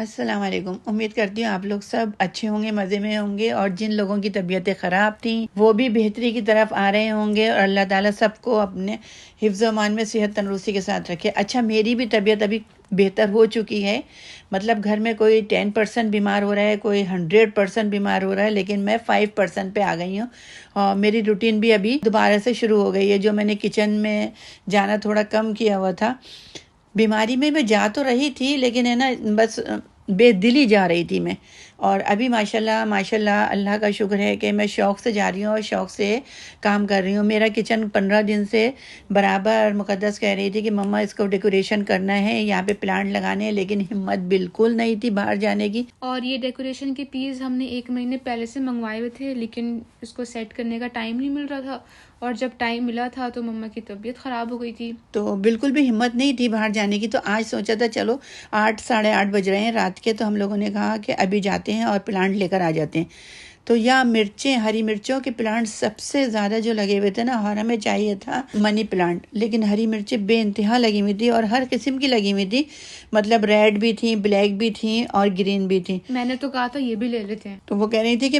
अस्सलाम वालेकुम। उम्मीद करती हूँ आप लोग सब अच्छे होंगे, मज़े में होंगे, और जिन लोगों की तबीयतें ख़राब थी वो भी बेहतरी की तरफ आ रहे होंगे, और अल्लाह ताला सबको अपने हिफ्ज़ मान में सेहत तंदुरुस्ती के साथ रखे। अच्छा, मेरी भी तबीयत अभी बेहतर हो चुकी है। मतलब घर में कोई 10% बीमार हो रहा है, कोई 100% बीमार हो रहा है, लेकिन मैं 5% पे आ गई हूँ। और मेरी रूटीन भी अभी दोबारा से शुरू हो गई है। जो मैंने किचन में जाना थोड़ा कम किया हुआ था, बीमारी में मैं जा तो रही थी, लेकिन है ना, बस बेदिली जा रही थी मैं। और अभी माशाल्लाह माशाल्लाह अल्लाह का शुक्र है कि मैं शौक़ से जा रही हूँ और शौक़ से काम कर रही हूँ। मेरा किचन 15 दिन से बराबर मुक़द्दस कह रही थी कि मम्मा इसको डेकोरेशन करना है, यहाँ पे प्लांट लगाने हैं, लेकिन हिम्मत बिल्कुल नहीं थी बाहर जाने की। और ये डेकोरेशन के पीस हमने 1 महीने पहले से मंगवाए हुए थे, लेकिन इसको सेट करने का टाइम नहीं मिल रहा था। और जब टाइम मिला था तो मम्मा की तबीयत ख़राब हो गई थी, तो बिल्कुल भी हिम्मत नहीं थी बाहर जाने की। तो आज सोचा था चलो 8 साढ़े 8 बज रहे हैं रात के, तो हम लोगों ने कहा कि अभी जाते हैं और प्लांट लेकर आ जाते हैं। तो यहाँ मिर्चें, हरी मिर्चों के प्लांट सबसे ज़्यादा जो लगे हुए थे ना, और हमें चाहिए था मनी प्लांट, लेकिन हरी मिर्चें बेइंतहा लगी हुई थी और हर किस्म की लगी हुई थी। मतलब रेड भी थी, ब्लैक भी थी और ग्रीन भी थी। मैंने तो कहा था ये भी ले लेते हैं। तो वो कह रही थी कि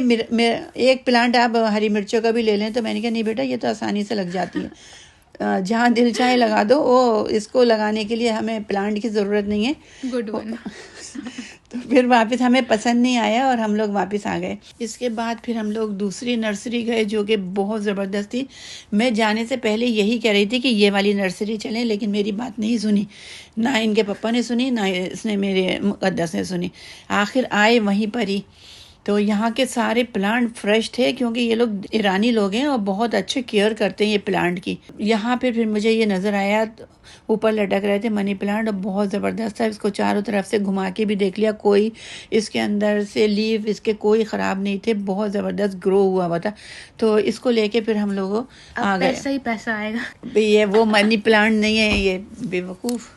एक प्लांट आप हरी मिर्चों का भी ले लें। तो मैंने कहा नहीं बेटा, ये तो आसानी से लग जाती है, जहाँ दिल चाहे लगा दो। वो इसको लगाने के लिए हमें प्लांट की ज़रूरत नहीं है। Good one. तो फिर वापस हमें पसंद नहीं आया और हम लोग वापस आ गए। इसके बाद फिर हम लोग दूसरी नर्सरी गए जो कि बहुत ज़बरदस्त थी। मैं जाने से पहले यही कह रही थी कि ये वाली नर्सरी चलें, लेकिन मेरी बात नहीं सुनी, ना इनके पापा ने सुनी, ना इसने मेरे मुक़द्दस ने सुनी। आखिर आए वहीं पर ही। तो यहाँ के सारे प्लांट फ्रेश थे, क्योंकि ये लोग ईरानी लोग हैं और बहुत अच्छे केयर करते हैं ये प्लांट की। यहाँ पे फिर मुझे ये नज़र आया, ऊपर लटक रहे थे मनी प्लांट, और बहुत ज़बरदस्त था। इसको चारों तरफ से घुमा के भी देख लिया, कोई इसके अंदर से लीफ इसके कोई ख़राब नहीं थे, बहुत ज़बरदस्त ग्रो हुआ हुआ था। तो इसको लेके फिर हम लोग आ गए। पैसा ही पैसा आएगा। ये वो मनी प्लांट नहीं है, ये बेवकूफ़।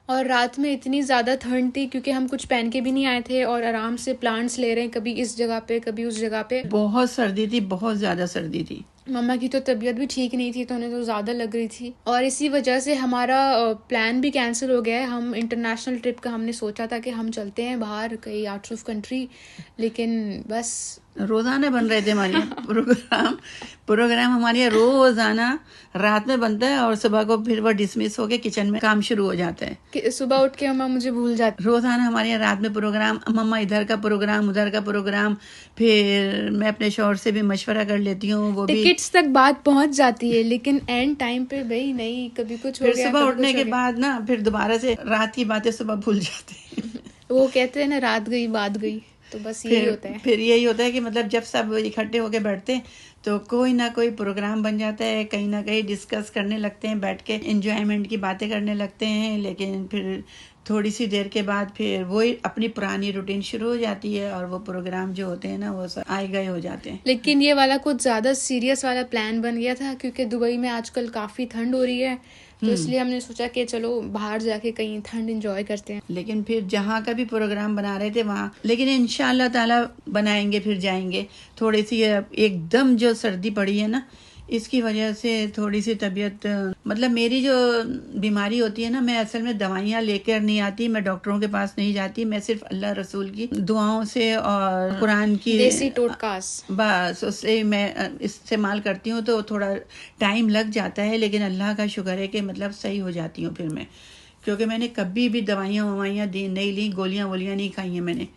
और रात में इतनी ज़्यादा ठंड थी, क्योंकि हम कुछ पहन के भी नहीं आए थे और आराम से प्लांट्स ले रहे हैं, कभी इस जगह पे कभी उस जगह पे। बहुत सर्दी थी, बहुत ज़्यादा सर्दी थी। मम्मा की तो तबीयत भी ठीक नहीं थी, तो उन्हें तो ज़्यादा लग रही थी, और इसी वजह से हमारा प्लान भी कैंसिल हो गया है। हम इंटरनेशनल ट्रिप का हमने सोचा था कि हम चलते हैं बाहर कहीं आउट ऑफ कंट्री, लेकिन बस रोज़ाना बन रहे थे हमारे यहाँ प्रोग्राम हमारे यहाँ रोज़ाना रात में बनता है, और सुबह को फिर वो डिसमिस होके किचन में काम शुरू हो जाता है। कि सुबह उठ के मम्मा मुझे भूल जाती। रोज़ाना हमारे यहाँ रात में प्रोग्राम, मम्मा इधर का प्रोग्राम, उधर का प्रोग्राम। फिर मैं अपने शौहर से भी मशवरा कर लेती हूँ, वो भी टिकट्स तक बात पहुंच जाती है, लेकिन एंड टाइम पे भाई नहीं, कभी कुछ हो फिर गया, सुबह कभी उठने कुछ के हो गया। बाद ना फिर दोबारा से रात की बातें सुबह भूल जाते हैं। वो कहते हैं ना, रात गई बात गई, तो बस यही होता है। फिर यही होता है कि मतलब जब सब इकट्ठे होके बैठते हैं तो कोई ना कोई प्रोग्राम बन जाता है, कहीं ना कहीं डिस्कस करने लगते हैं, बैठ के एंजॉयमेंट की बातें करने लगते हैं। लेकिन फिर थोड़ी सी देर के बाद फिर वही अपनी पुरानी रूटीन शुरू हो जाती है, और वो प्रोग्राम जो होते हैं ना वो सब आए गए हो जाते हैं। लेकिन ये वाला कुछ ज़्यादा सीरियस वाला प्लान बन गया था, क्योंकि दुबई में आजकल काफ़ी ठंड हो रही है, तो इसलिए हमने सोचा कि चलो बाहर जाके कहीं ठंड एंजॉय करते हैं। लेकिन फिर जहाँ का भी प्रोग्राम बना रहे थे वहाँ, लेकिन इंशाल्लाह ताला बनाएंगे, फिर जाएंगे। थोड़ी सी एकदम जो सर्दी पड़ी है ना, इसकी वजह से थोड़ी सी तबीयत, मतलब मेरी जो बीमारी होती है ना, मैं असल में दवाइयाँ लेकर नहीं आती, मैं डॉक्टरों के पास नहीं जाती, मैं सिर्फ अल्लाह रसूल की दुआओं से और कुरान की देसी टोटकास बस उससे मैं इस्तेमाल करती हूँ। तो थोड़ा टाइम लग जाता है, लेकिन अल्लाह का शुक्र है कि मतलब सही हो जाती हूँ फिर मैं, क्योंकि मैंने कभी भी दवाइयाँ ववाइयाँ नहीं ली, गोलियाँ वोलियाँ नहीं खाई हैं मैंने।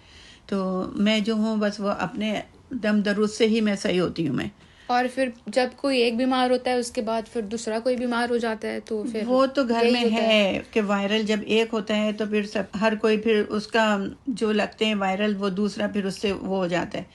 तो मैं जो हूँ बस वो अपने दम दरुद से ही मैं सही होती हूँ मैं। और फिर जब कोई एक बीमार होता है उसके बाद फिर दूसरा कोई बीमार हो जाता है, तो फिर वो तो घर यही में होता है कि वायरल जब एक होता है तो फिर सब हर कोई फिर उसका जो लगते हैं वायरल, वो दूसरा फिर उससे वो हो जाता है।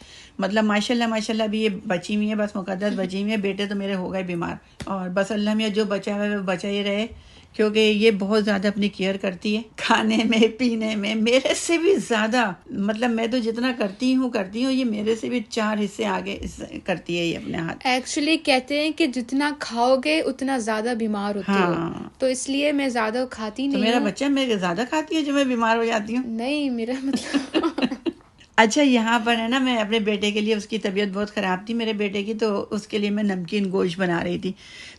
मतलब माशाल्लाह माशाल्लाह भी ये बची हुई है, बस मुकद्दस बची हुई है। बेटे तो मेरे हो गए बीमार, और बस अल्लाह मियाँ जो बचा हुआ है वो बचा ही रहे, क्योंकि ये बहुत ज़्यादा अपनी केयर करती है, खाने में पीने में मेरे से भी ज़्यादा। मतलब मैं तो जितना करती हूँ ये मेरे से भी 4 हिस्से आगे करती है ये अपने हाथ। एक्चुअली कहते हैं कि जितना खाओगे उतना ज़्यादा बीमार होते हो, हाँ, तो इसलिए मैं ज़्यादा खाती तो नहीं मेरा हूँ। बच्चा मेरे ज़्यादा खाती है जो मैं बीमार हो जाती हूँ। नहीं, मेरा मतलब अच्छा, यहाँ पर है ना, मैं अपने बेटे के लिए, उसकी तबीयत बहुत ख़राब थी मेरे बेटे की, तो उसके लिए मैं नमकीन गोश्त बना रही थी।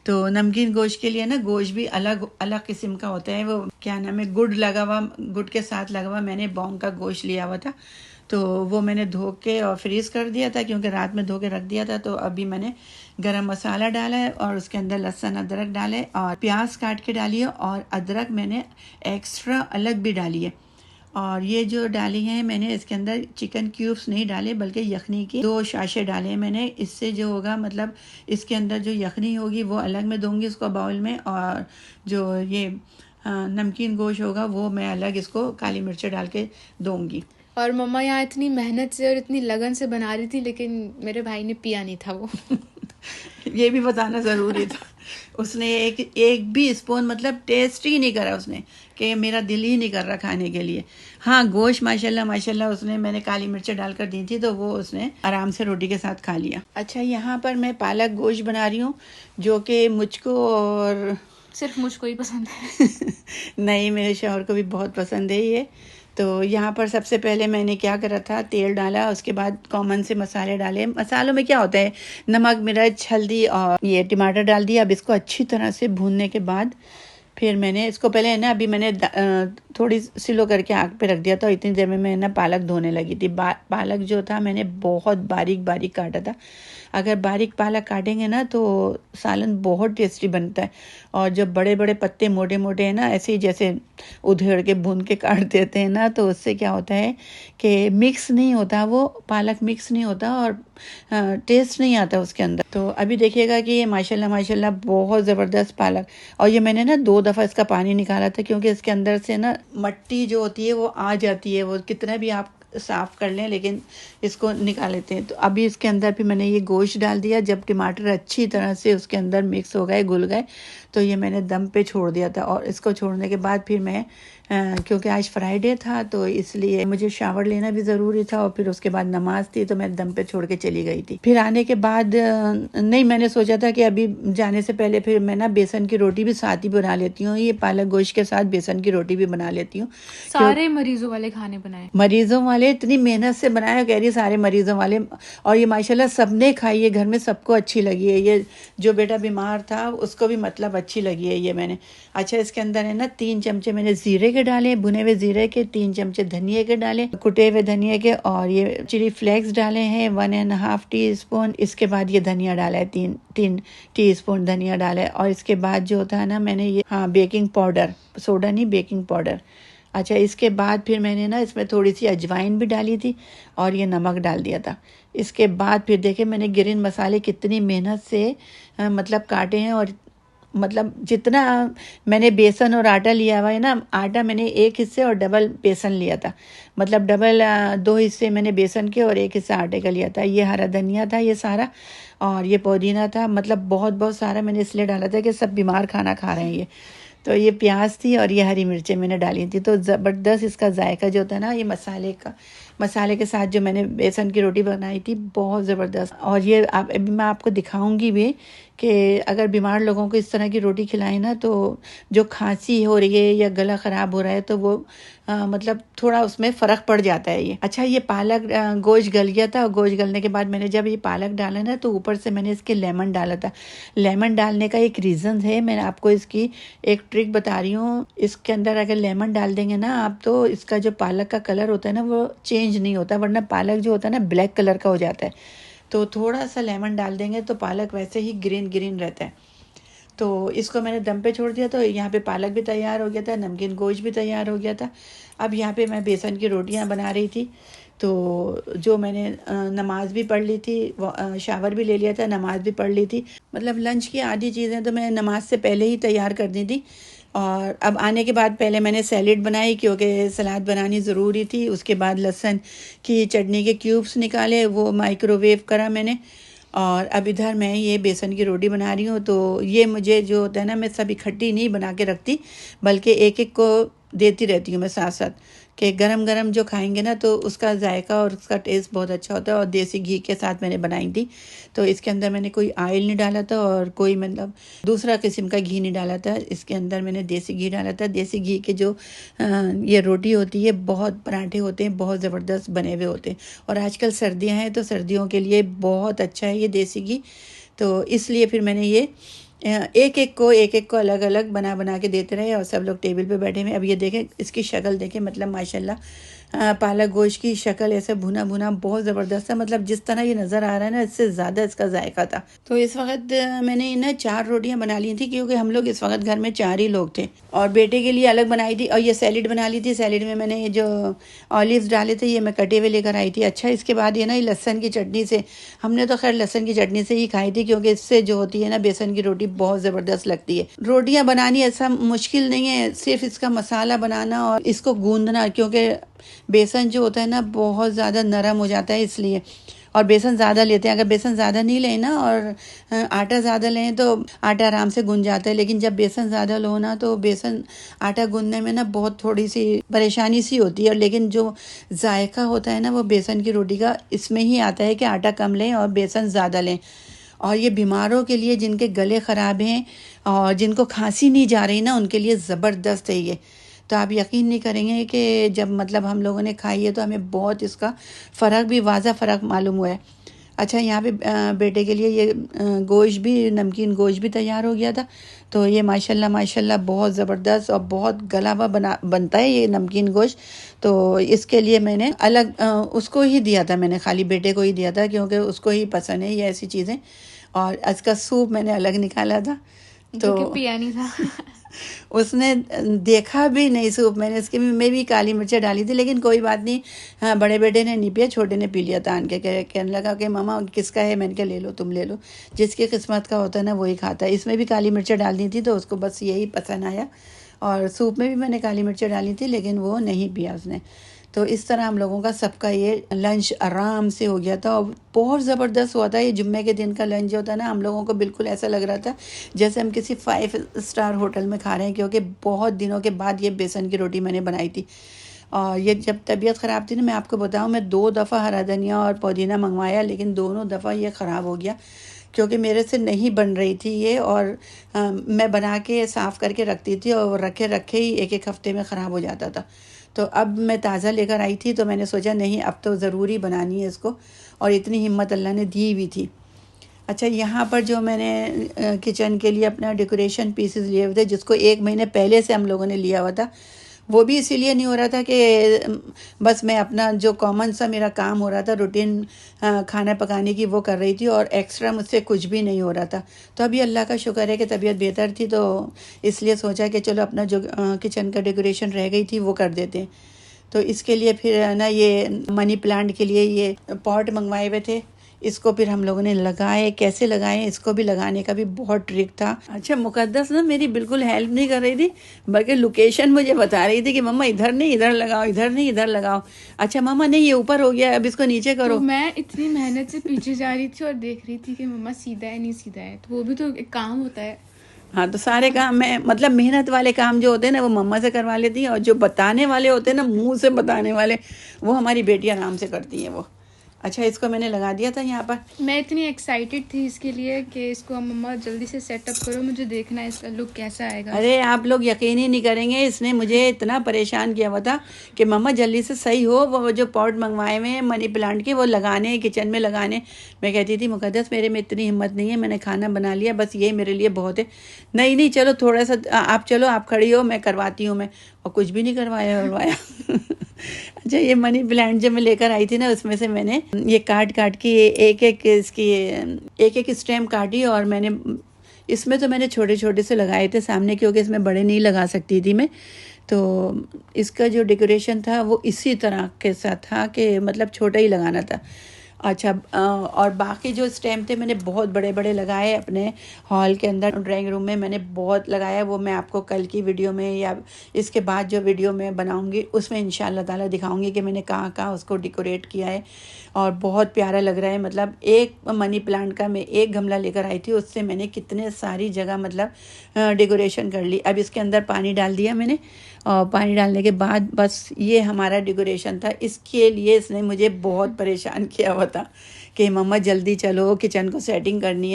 तो नमकीन गोश्त के लिए ना, गोश्त भी अलग अलग किस्म का होता है। वो क्या नाम है, गुड़ लगा हुआ, गुड़ के साथ लगा हुआ मैंने बॉन्ग का गोश्त लिया हुआ था। तो वो मैंने धो के और फ्रीज कर दिया था, क्योंकि रात में धो के रख दिया था। तो अभी मैंने गरम मसाला डाला है और उसके अंदर लहसुन अदरक डाले और प्याज काट के डाली है, और अदरक मैंने एक्स्ट्रा अलग भी डाली है। और ये जो डाली हैं मैंने, इसके अंदर चिकन क्यूब्स नहीं डाले, बल्कि यखनी की 2 शाशे डाले हैं मैंने। इससे जो होगा, मतलब इसके अंदर जो यखनी होगी वो अलग मैं दूंगी उसको बाउल में, और जो ये नमकीन गोश्त होगा वो मैं अलग इसको काली मिर्च डाल के दूंगी। और मम्मा यहाँ इतनी मेहनत से और इतनी लगन से बना रही थी, लेकिन मेरे भाई ने पिया नहीं था वो। ये भी बताना ज़रूरी था। उसने एक भी स्पून, मतलब टेस्ट ही नहीं करा उसने, कि मेरा दिल ही नहीं कर रहा खाने के लिए। हाँ, गोश्त माशाल्लाह माशाल्लाह उसने, मैंने काली मिर्च डालकर दी थी तो वो उसने आराम से रोटी के साथ खा लिया। अच्छा, यहाँ पर मैं पालक गोश्त बना रही हूँ, जो कि मुझको और सिर्फ मुझको ही पसंद है। नहीं, मेरे शौहर को भी बहुत पसंद है ये। तो यहाँ पर सबसे पहले मैंने क्या करा था, तेल डाला, उसके बाद कॉमन से मसाले डाले। मसालों में क्या होता है, नमक मिर्च हल्दी और ये टमाटर डाल दिया। अब इसको अच्छी तरह से भूनने के बाद फिर मैंने इसको पहले है ना, अभी मैंने थोड़ी स्लो करके आग पे रख दिया था। इतनी देर में मैं ना पालक धोने लगी थी। पालक जो था मैंने बहुत बारीक बारीक काटा था। अगर बारीक पालक काटेंगे ना तो सालन बहुत टेस्टी बनता है। और जब बड़े बड़े पत्ते मोटे मोटे हैं ना, ऐसे ही जैसे उधेड़ के भून के काट देते हैं ना, तो उससे क्या होता है कि मिक्स नहीं होता, वो पालक मिक्स नहीं होता और टेस्ट नहीं आता उसके अंदर। तो अभी देखिएगा कि ये माशाल्लाह माशाल्लाह बहुत ज़बरदस्त पालक। और ये मैंने ना 2 दफ़ा इसका पानी निकाला था, क्योंकि इसके अंदर से ना मट्टी जो होती है वो आ जाती है, वो कितना भी आप साफ़ कर लें लेकिन इसको निकाल लेते हैं। तो अभी इसके अंदर भी मैंने ये गोश्त डाल दिया। जब टमाटर अच्छी तरह से उसके अंदर मिक्स हो गए, घुल गए, तो ये मैंने दम पे छोड़ दिया था। और इसको छोड़ने के बाद फिर मैं क्योंकि आज फ्राइडे था तो इसलिए मुझे शावर लेना भी ज़रूरी था, और फिर उसके बाद नमाज थी तो मैं दम पे छोड़ के चली गई थी। फिर आने के बाद नहीं, मैंने सोचा था कि अभी जाने से पहले फिर मैं ना बेसन की रोटी भी साथ ही बना लेती हूँ। ये पालक गोश्त के साथ बेसन की रोटी भी बना लेती हूँ। सारे मरीजों वाले खाने बनाए, मरीजों वाले इतनी मेहनत से बनाया, कह रही सारे मरीजों वाले। और ये माशाल्लाह सबने खाई है, घर में सबको अच्छी लगी है। ये जो बेटा बीमार था उसको भी मतलब अच्छी लगी है ये मैंने। अच्छा, इसके अंदर है ना 3 चमचे मैंने जीरे के डाले, भुने हुए जीरे के, 3 चमचे धनिए के डाले, कुटे हुए धनिए के, और ये चिली फ्लेक्स डाले हैं 1.5 टीस्पून। इसके बाद ये धनिया डाला है, 3 टीस्पून धनिया डाला है। और इसके बाद जो होता है ना, मैंने ये बेकिंग पाउडर, सोडा नहीं बेकिंग पाउडर। अच्छा, इसके बाद फिर मैंने ना इसमें थोड़ी सी अजवाइन भी डाली थी और ये नमक डाल दिया था। इसके बाद फिर देखे मैंने ग्रीन मसाले कितनी मेहनत से मतलब काटे हैं। और मतलब जितना मैंने बेसन और आटा लिया हुआ है ना, आटा मैंने 1 हिस्से और डबल बेसन लिया था, मतलब डबल 2 हिस्से मैंने बेसन के और 1 हिस्सा आटे का लिया था। ये हरा धनिया था ये सारा, और ये पुदीना था, मतलब बहुत बहुत सारा मैंने इसलिए डाला था कि सब बीमार खाना खा रहे हैं ये। तो ये प्याज थी और ये हरी मिर्चें मैंने डाली थी। तो ज़बरदस्त इसका जायका जो होता है ना, ये मसाले के साथ जो मैंने बेसन की रोटी बनाई थी, बहुत ज़बरदस्त। और ये अभी मैं आपको दिखाऊंगी भी कि अगर बीमार लोगों को इस तरह की रोटी खिलाएं ना, तो जो खांसी हो रही है या गला ख़राब हो रहा है तो वो मतलब थोड़ा उसमें फ़र्क पड़ जाता है ये। अच्छा, ये पालक गोश्त गल गया था, और गोश्त गलने के बाद मैंने जब ये पालक डाला ना, तो ऊपर से मैंने इसके लेमन डाला था। लेमन डालने का एक रीज़न है, मैं आपको इसकी एक ट्रिक बता रही हूँ। इसके अंदर अगर लेमन डाल देंगे ना आप, तो इसका जो पालक का कलर होता है ना वो चेंज नहीं होता, वरना पालक जो होता है ना ब्लैक कलर का हो जाता है। तो थोड़ा सा लेमन डाल देंगे तो पालक वैसे ही ग्रीन ग्रीन रहता है। तो इसको मैंने दम पे छोड़ दिया, तो यहाँ पे पालक भी तैयार हो गया था, नमकीन गोश्त भी तैयार हो गया था। अब यहाँ पे मैं बेसन की रोटियाँ बना रही थी। तो जो मैंने नमाज भी पढ़ ली थी, शावर भी ले लिया था, नमाज भी पढ़ ली थी, मतलब लंच की आधी चीज़ें तो मैं नमाज से पहले ही तैयार कर दी थी। और अब आने के बाद पहले मैंने सैलेड बनाई, क्योंकि सलाद बनानी ज़रूरी थी। उसके बाद लहसुन की चटनी के क्यूब्स निकाले, वो माइक्रोवेव करा मैंने। और अब इधर मैं ये बेसन की रोटी बना रही हूँ। तो ये मुझे जो होता है ना, मैं सब इकट्ठी नहीं बना के रखती, बल्कि एक एक को देती रहती हूँ मैं साथ साथ, कि गरम गरम जो खाएंगे ना तो उसका जायका और उसका टेस्ट बहुत अच्छा होता है। और देसी घी के साथ मैंने बनाई थी, तो इसके अंदर मैंने कोई ऑयल नहीं डाला था और कोई मतलब दूसरा किस्म का घी नहीं डाला था। इसके अंदर मैंने देसी घी डाला था। देसी घी के जो ये रोटी होती है, बहुत पराठे होते हैं, बहुत ज़बरदस्त बने हुए होते हैं। और आजकल सर्दियाँ हैं तो सर्दियों के लिए बहुत अच्छा है ये देसी घी। तो इसलिए फिर मैंने ये एक एक को अलग अलग बना बना के देते रहे और सब लोग टेबल पे बैठे हुए। अब ये देखें, इसकी शक्ल देखें, मतलब माशाल्लाह पालक गोश्त की शक्ल ऐसे भुना भुना बहुत ज़बरदस्त है। मतलब जिस तरह ये नज़र आ रहा है ना, इससे ज़्यादा इसका जायका था। तो इस वक्त मैंने ना 4 रोटियां बना ली थी, क्योंकि हम लोग इस वक्त घर में 4 ही लोग थे। और बेटे के लिए अलग बनाई थी। और ये सैलेड बना ली थी। सैलेड में मैंने ये जो ऑलिव्स डाले थे ये मैं कटे हुए लेकर आई थी। अच्छा, इसके बाद ये ना ये लहसन की चटनी से, हमने तो खैर लहसन की चटनी से ही खाई थी, क्योंकि इससे जो होती है ना बेसन की रोटी बहुत ज़बरदस्त लगती है। रोटियां बनानी ऐसा मुश्किल नहीं है, सिर्फ इसका मसाला बनाना और इसको गूंदना, क्योंकि बेसन जो होता है ना बहुत ज़्यादा नरम हो जाता है इसलिए। और बेसन ज़्यादा लेते हैं, अगर बेसन ज़्यादा नहीं लें ना और आटा ज़्यादा लें तो आटा आराम से गुंज जाता है। लेकिन जब बेसन ज़्यादा लो ना तो बेसन आटा गूंदने में ना बहुत थोड़ी सी परेशानी सी होती है। लेकिन जो जायका होता है ना वो बेसन की रोटी का इसमें ही आता है कि आटा कम लें और बेसन ज़्यादा लें। और ये बीमारों के लिए, जिनके गले ख़राब हैं और जिनको खांसी नहीं जा रही ना, उनके लिए ज़बरदस्त है ये। तो आप यकीन नहीं करेंगे कि जब मतलब हम लोगों ने खाई है तो हमें बहुत इसका फ़र्क भी, वाज़ा फ़र्क मालूम हुआ है। अच्छा, यहाँ पे बेटे के लिए ये गोश्त भी, नमकीन गोश्त भी तैयार हो गया था। तो ये माशाल्लाह माशाल्लाह बहुत ज़बरदस्त और बहुत गला हुआ बनता है ये नमकीन गोश्त। तो इसके लिए मैंने अलग उसको ही दिया था, मैंने खाली बेटे को ही दिया था, क्योंकि उसको ही पसंद है ये ऐसी चीज़ें। और इसका सूप मैंने अलग निकाला था, जो कि तो पिया नहीं था। उसने देखा भी नहीं सूप। मैंने इसके में भी काली मिर्चें डाली थी, लेकिन कोई बात नहीं। हाँ, बड़े बेटे ने नहीं पिया, छोटे ने पी लिया था। आन के कहने लगा कि मामा किसका है। मैंने कहा ले लो, तुम ले लो, जिसकी किस्मत का होता है ना वही खाता है। इसमें भी काली मिर्चें डाल दी थी तो उसको बस यही पसंद आया। और सूप में भी मैंने काली मिर्चें डाली थी, लेकिन वो नहीं पिया उसने। तो इस तरह हम लोगों का सबका ये लंच आराम से हो गया था और बहुत ज़बरदस्त हुआ था। ये जुम्मे के दिन का लंच जो होता है ना, हम लोगों को बिल्कुल ऐसा लग रहा था जैसे हम किसी 5 स्टार होटल में खा रहे हैं, क्योंकि बहुत दिनों के बाद ये बेसन की रोटी मैंने बनाई थी। और ये जब तबीयत ख़राब थी ना, मैं आपको बताऊं, मैं 2 दफ़ा हरा धनिया और पुदीना मंगवाया, लेकिन दोनों दफ़ा ये ख़राब हो गया, क्योंकि मेरे से नहीं बन रही थी ये। और मैं बना के साफ़ करके रखती थी और रखे रखे ही एक हफ़्ते में ख़राब हो जाता था। तो अब मैं ताज़ा लेकर आई थी, तो मैंने सोचा नहीं, अब तो ज़रूरी बनानी है इसको। और इतनी हिम्मत अल्लाह ने दी हुई थी। अच्छा, यहाँ पर जो मैंने किचन के लिए अपना डेकोरेशन पीसेस लिए हुए थे, जिसको 1 महीने पहले से हम लोगों ने लिया हुआ था, वो भी इसीलिए नहीं हो रहा था कि बस मैं अपना जो कॉमन सा मेरा काम हो रहा था, रूटीन खाना पकाने की, वो कर रही थी और एक्स्ट्रा मुझसे कुछ भी नहीं हो रहा था। तो अभी अल्लाह का शुक्र है कि तबीयत बेहतर थी, तो इसलिए सोचा कि चलो अपना जो किचन का डेकोरेशन रह गई थी वो कर देते हैं। तो इसके लिए फिर ना ये मनी प्लांट के लिए ये पॉट मंगवाए हुए थे। इसको फिर हम लोगों ने लगाए, कैसे लगाए इसको भी लगाने का भी बहुत ट्रिक था। अच्छा, मुकद्दस ना मेरी बिल्कुल हेल्प नहीं कर रही थी, बल्कि लोकेशन मुझे बता रही थी कि मम्मा इधर नहीं इधर लगाओ, इधर नहीं इधर लगाओ। अच्छा मम्मा नहीं, ये ऊपर हो गया, अब इसको नीचे करो। तो मैं इतनी मेहनत से पीछे जा रही थी और देख रही थी कि मम्मा सीधा है नहीं सीधा है, तो वो भी तो एक काम होता है। हाँ, तो सारे काम मैं, मतलब मेहनत वाले काम जो होते हैं ना वो मम्मा से करवा लेती हैं, और जो बताने वाले होते हैं ना, मुंह से बताने वाले, वो हमारी बेटियां आराम से करती हैं वो। अच्छा, इसको मैंने लगा दिया था यहाँ पर। मैं इतनी एक्साइटेड थी इसके लिए कि इसको मम्मा जल्दी से सेटअप करो, मुझे देखना है इसका लुक कैसा आएगा। अरे आप लोग यकीन ही नहीं करेंगे, इसने मुझे इतना परेशान किया हुआ था कि मम्मा जल्दी से सही हो, वो जो पॉट मंगवाए हुए हैं मनी प्लांट के, वो लगाने, किचन में लगाने। मैं कहती थी मुकद्दस मेरे में इतनी हिम्मत नहीं है, मैंने खाना बना लिया, बस ये मेरे लिए बहुत है। नहीं नहीं, चलो थोड़ा सा आप चलो, आप खड़ी हो, मैं करवाती हूँ मैं। और कुछ भी नहीं करवाया। अच्छा, ये मनी प्लांट जो मैं लेकर आई थी ना, उसमें से मैंने ये काट काट के एक एक स्टेम काटी, और मैंने इसमें तो मैंने छोटे छोटे से लगाए थे सामने, क्योंकि इसमें बड़े नहीं लगा सकती थी मैं। तो इसका जो डेकोरेशन था वो इसी तरह के साथ था कि मतलब छोटा ही लगाना था। अच्छा, और बाकी जो स्टेम थे मैंने बहुत बड़े बड़े लगाए अपने हॉल के अंदर, ड्राइंग रूम में मैंने बहुत लगाया। वो मैं आपको कल की वीडियो में या इसके बाद जो वीडियो मैं बनाऊंगी उसमें इंशाल्लाह ताला दिखाऊंगी कि मैंने कहाँ कहाँ उसको डेकोरेट किया है। और बहुत प्यारा लग रहा है। मतलब एक मनी प्लांट का मैं एक गमला लेकर आई थी, उससे मैंने कितने सारी जगह मतलब डेकोरेशन कर ली। अब इसके अंदर पानी डाल दिया मैंने और पानी डालने के बाद बस ये हमारा डेकोरेशन था। इसके लिए इसने मुझे बहुत परेशान किया हुआ था कि मम्मा जल्दी चलो, किचन को सेटिंग करनी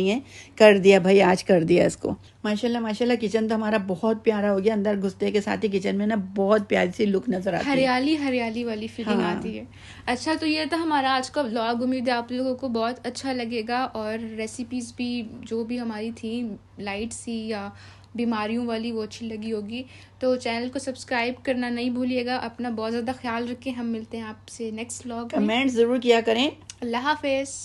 है। कर दिया भाई, आज कर दिया इसको। माशाल्लाह माशाल्लाह, किचन तो हमारा बहुत प्यारा हो गया। अंदर घुसते के साथ ही किचन में ना बहुत प्यारी सी लुक नजर आती है। हरियाली हरियाली वाली फीलिंग हाँ। आती है। अच्छा, तो ये था हमारा आज का व्लॉग। उम्मीद है आप लोगों को बहुत अच्छा लगेगा, और रेसिपीज़ भी जो भी हमारी थी लाइट सी या बीमारियों वाली, वो अच्छी लगी होगी। तो चैनल को सब्सक्राइब करना नहीं भूलिएगा। अपना बहुत ज़्यादा ख्याल रखें। हम मिलते हैं आपसे नेक्स्ट व्लॉग में। कमेंट ज़रूर किया करें। अल्लाह हाफिज़।